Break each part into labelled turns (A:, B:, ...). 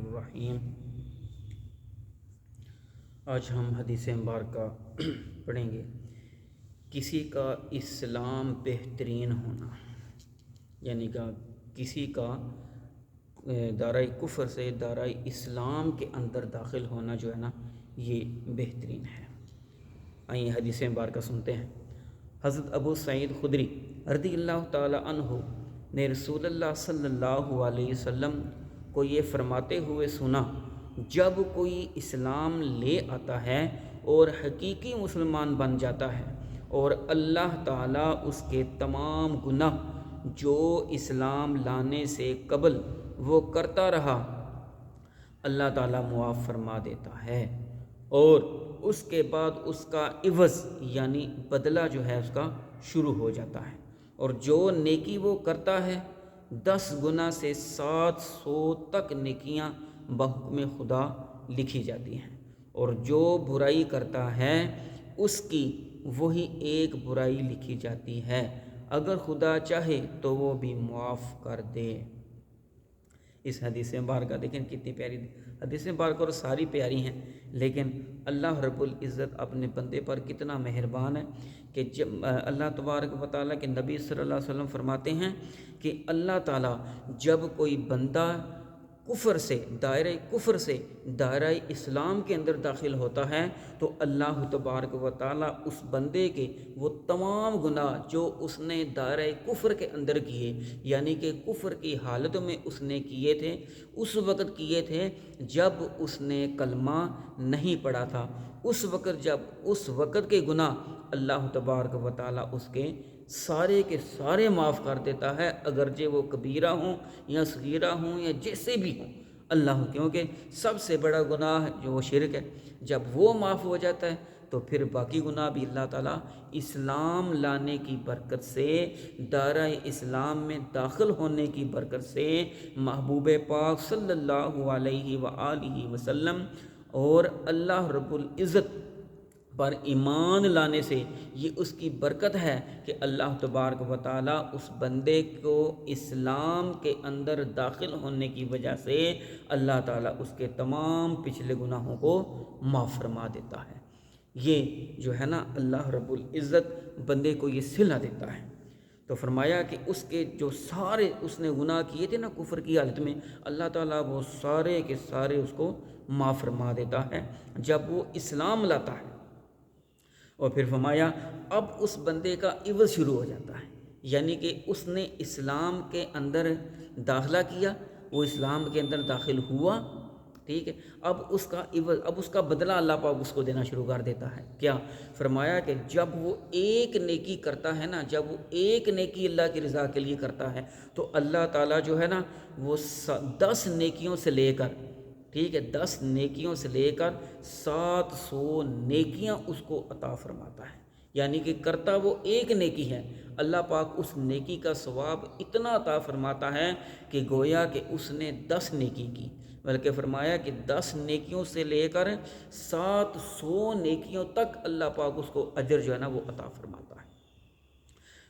A: الرحیم۔ آج ہم حدیث مبارکہ پڑھیں گے۔ کسی کا اسلام بہترین ہونا، یعنی کہ کسی کا دائرۂ کفر سے دائرۂ اسلام کے اندر داخل ہونا جو ہے نا، یہ بہترین ہے۔ آئیے حدیث مبارکہ سنتے ہیں۔ حضرت ابو سعید خدری رضی اللہ تعالی عنہ نے رسول اللہ صلی اللہ علیہ وسلم کو یہ فرماتے ہوئے سنا، جب کوئی اسلام لے آتا ہے اور حقیقی مسلمان بن جاتا ہے اور اللہ تعالیٰ اس کے تمام گناہ جو اسلام لانے سے قبل وہ کرتا رہا اللہ تعالیٰ معاف فرما دیتا ہے، اور اس کے بعد اس کا عوض یعنی بدلہ جو ہے اس کا شروع ہو جاتا ہے، اور جو نیکی وہ کرتا ہے 10 گنا سے 700 تک نیکیاں بحکم خدا لکھی جاتی ہیں، اور جو برائی کرتا ہے اس کی وہی ایک برائی لکھی جاتی ہے، اگر خدا چاہے تو وہ بھی معاف کر دے۔ اس حدیث مبارکہ دیکھیں کتنی پیاری حدیث مبارکہ، اور ساری پیاری ہیں، لیکن اللہ رب العزت اپنے بندے پر کتنا مہربان ہے کہ جب اللہ تبارک و تعالیٰ کے نبی صلی اللہ علیہ وسلم فرماتے ہیں کہ اللہ تعالیٰ جب کوئی بندہ کفر سے دائرۂ اسلام کے اندر داخل ہوتا ہے تو اللہ تبارک و تعالیٰ اس بندے کے وہ تمام گناہ جو اس نے دائرۂ کفر کے اندر کیے، یعنی کہ کفر کی حالت میں اس نے کیے تھے، اس وقت کیے تھے جب اس نے کلمہ نہیں پڑھا تھا، اس وقت کے گناہ اللہ تبارک و تعالیٰ اس کے سارے معاف کر دیتا ہے، اگرچہ وہ کبیرہ ہوں یا صغیرہ ہوں یا جیسے بھی ہوں اللہ، کیونکہ سب سے بڑا گناہ جو وہ شرک ہے، جب وہ معاف ہو جاتا ہے تو پھر باقی گناہ بھی اللہ تعالیٰ اسلام لانے کی برکت سے، دائرۂ اسلام میں داخل ہونے کی برکت سے، محبوب پاک صلی اللہ علیہ وآلہ وسلم اور اللہ رب العزت پر ایمان لانے سے، یہ اس کی برکت ہے کہ اللہ تبارک و تعالیٰ اس بندے کو اسلام کے اندر داخل ہونے کی وجہ سے اللہ تعالیٰ اس کے تمام پچھلے گناہوں کو معاف فرما دیتا ہے۔ یہ جو ہے نا اللہ رب العزت بندے کو یہ صلہ دیتا ہے۔ تو فرمایا کہ اس کے جو سارے اس نے گناہ کیے تھے نا کفر کی حالت میں، اللہ تعالیٰ وہ سارے کے سارے اس کو معاف فرما دیتا ہے جب وہ اسلام لاتا ہے۔ اور پھر فرمایا اب اس بندے کا عوض شروع ہو جاتا ہے، یعنی کہ اس نے اسلام کے اندر داخلہ کیا، وہ اسلام کے اندر داخل ہوا، ٹھیک ہے، اب اس کا عوض، اب اس کا بدلہ اللہ پاک اس کو دینا شروع کر دیتا ہے۔ کیا فرمایا کہ جب وہ ایک نیکی کرتا ہے نا، جب وہ ایک نیکی اللہ کی رضا کے لیے کرتا ہے تو اللہ تعالیٰ جو ہے نا وہ 10 نیکیوں سے لے کر، ٹھیک ہے، 10 نیکیوں سے لے کر 700 نیکیاں اس کو عطا فرماتا ہے، یعنی کہ کرتا وہ ایک نیکی ہے، اللہ پاک اس نیکی کا ثواب اتنا عطا فرماتا ہے کہ گویا کہ اس نے 10 نیکی کی، بلکہ فرمایا کہ 10 نیکیوں سے لے کر 700 نیکیوں تک اللہ پاک اس کو اجر جو ہے نا وہ عطا فرماتا ہے۔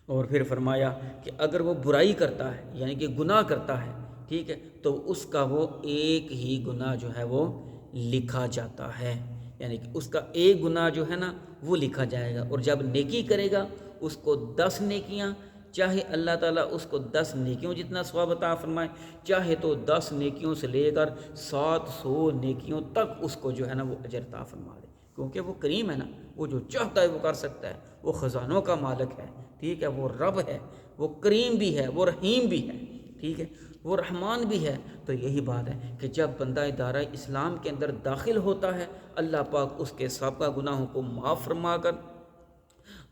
A: اور پھر فرمایا کہ اگر وہ برائی کرتا ہے یعنی کہ گناہ کرتا ہے، ٹھیک ہے، تو اس کا وہ ایک ہی گناہ جو ہے وہ لکھا جاتا ہے، یعنی کہ اس کا ایک گناہ جو ہے نا وہ لکھا جائے گا، اور جب نیکی کرے گا اس کو 10 نیکیاں، چاہے اللہ تعالیٰ اس کو 10 نیکیوں جتنا ثواب عطا فرمائے، چاہے تو 10 نیکیوں سے لے کر 700 نیکیوں تک اس کو جو ہے نا وہ اجر عطا فرما دے، کیونکہ وہ کریم ہے نا، وہ جو چاہتا ہے وہ کر سکتا ہے، وہ خزانوں کا مالک ہے، ٹھیک ہے، وہ رب ہے، وہ کریم بھی ہے، وہ رحیم بھی ہے، ٹھیک ہے، وہ رحمان بھی ہے۔ تو یہی بات ہے کہ جب بندہ دائرۂ اسلام کے اندر داخل ہوتا ہے اللہ پاک اس کے سابقہ گناہوں کو معاف فرما کر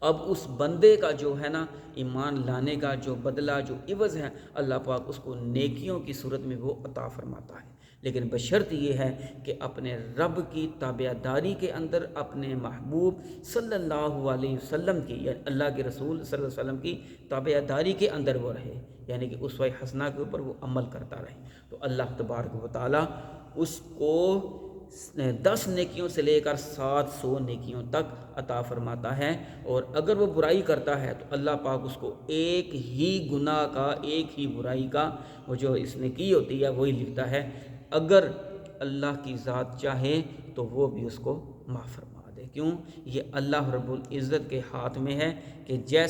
A: اب اس بندے کا جو ہے نا ایمان لانے کا جو بدلہ جو عوض ہے اللہ پاک اس کو نیکیوں کی صورت میں وہ عطا فرماتا ہے، لیکن بشرط یہ ہے کہ اپنے رب کی تابعداری کے اندر اپنے محبوب صلی اللہ علیہ وسلم کی، یعنی اللہ کے رسول صلی اللہ علیہ وسلم کی تابعداری کے اندر وہ رہے، یعنی کہ اسوہ حسنہ کے اوپر وہ عمل کرتا رہے، تو اللہ تبارک و تعالیٰ اس کو 10 نیکیوں سے لے کر 700 نیکیوں تک عطا فرماتا ہے، اور اگر وہ برائی کرتا ہے تو اللہ پاک اس کو ایک ہی گناہ کا، ایک ہی برائی کا وہ جو اس نے کی ہوتی ہے وہی لکھتا ہے، اگر اللہ کی ذات چاہے تو وہ بھی اس کو معاف فرما دے. کیوں؟ یہ اللہ رب العزت کے ہاتھ میں ہے کہ جیسے